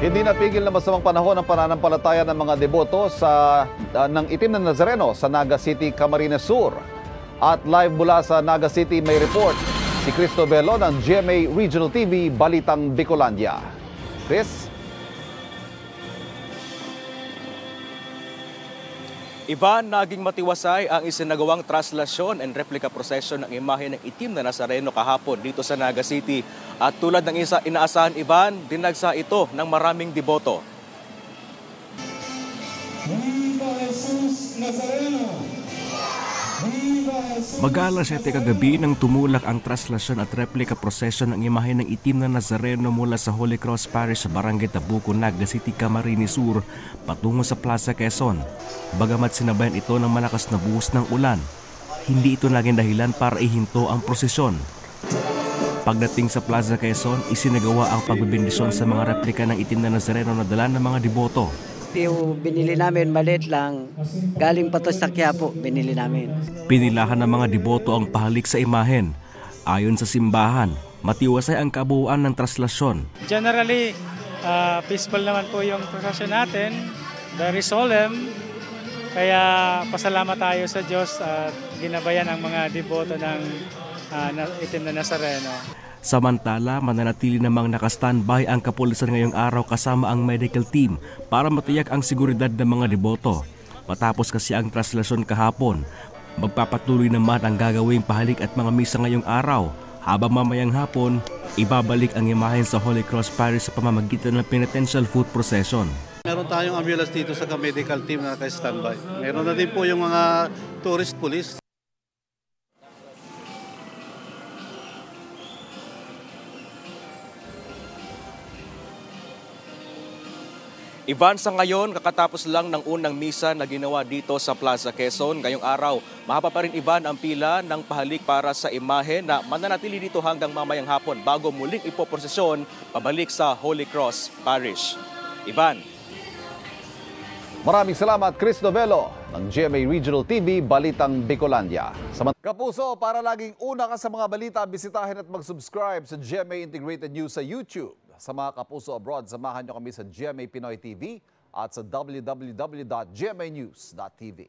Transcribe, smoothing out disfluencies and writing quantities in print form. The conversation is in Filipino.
Hindi napigil na masamang panahon ang pananampalataya ng mga deboto ng Itim na Nazareno sa Naga City, Camarines Sur. At live mula sa Naga City may report si Cristo Bello ng GMA Regional TV, Balitang Bicolandia. Chris? Ivan, naging matiwasay ang isinagawang traslasyon and replica procession ng imahe ng Itim na Nazareno kahapon dito sa Naga City. At tulad ng inaasahan, Ivan, dinagsa ito ng maraming deboto. Viva Jesus Nazareno! Mag-alas 7 kagabi nang tumulak ang traslasyon at replica procession ng imahe ng Itim na Nazareno mula sa Holy Cross Parish sa Barangay Tabuco, Naga City, Camarines Sur patungo sa Plaza Quezon. Bagamat sinabayan ito ng malakas na buhos ng ulan, hindi ito naging dahilan para ihinto ang prosesyon. Pagdating sa Plaza Quezon, isinagawa ang pagbibindisyon sa mga replika ng Itim na Nazareno na dala ng mga deboto. Yung binili namin, maliit lang. Galing pa to sa Quiapo, binili namin. Pinilahan ng mga deboto ang pahalik sa imahen. Ayon sa simbahan, matiwasay ang kabuuan ng traslasyon. Generally, peaceful naman po yung procession natin. Very solemn. Kaya pasalamat tayo sa Diyos at ginabayan ang mga deboto ng Itim na Nazareno. Samantala, mananatili namang nakastandby ang kapulisan ngayong araw kasama ang medical team para matiyak ang seguridad ng mga deboto. Matapos kasi ang traslasyon kahapon, magpapatuloy naman ang gagawing pahalik at mga misa ngayong araw. Habang mamayang hapon, ibabalik ang imahen sa Holy Cross Parish sa pamamagitan ng penitential foot procession. Meron tayong ambulance dito sa medical team na naka-standby. Meron na din po yung mga tourist police. Ivan, sa ngayon, kakatapos lang ng unang misa na ginawa dito sa Plaza Quezon. Ngayong araw, mahaba pa rin, Ivan, ang pila ng pahalik para sa imahe na mananatili dito hanggang mamayang hapon bago muling ipoprosesyon pabalik sa Holy Cross Parish. Ivan. Maraming salamat, Chris Novello ng GMA Regional TV, Balitang Bicolandia. Kapuso, para laging una ka sa mga balita, bisitahin at mag-subscribe sa GMA Integrated News sa YouTube. Sa mga kapuso abroad, samahan nyo kami sa GMA Pinoy TV at sa www.gmanews.tv.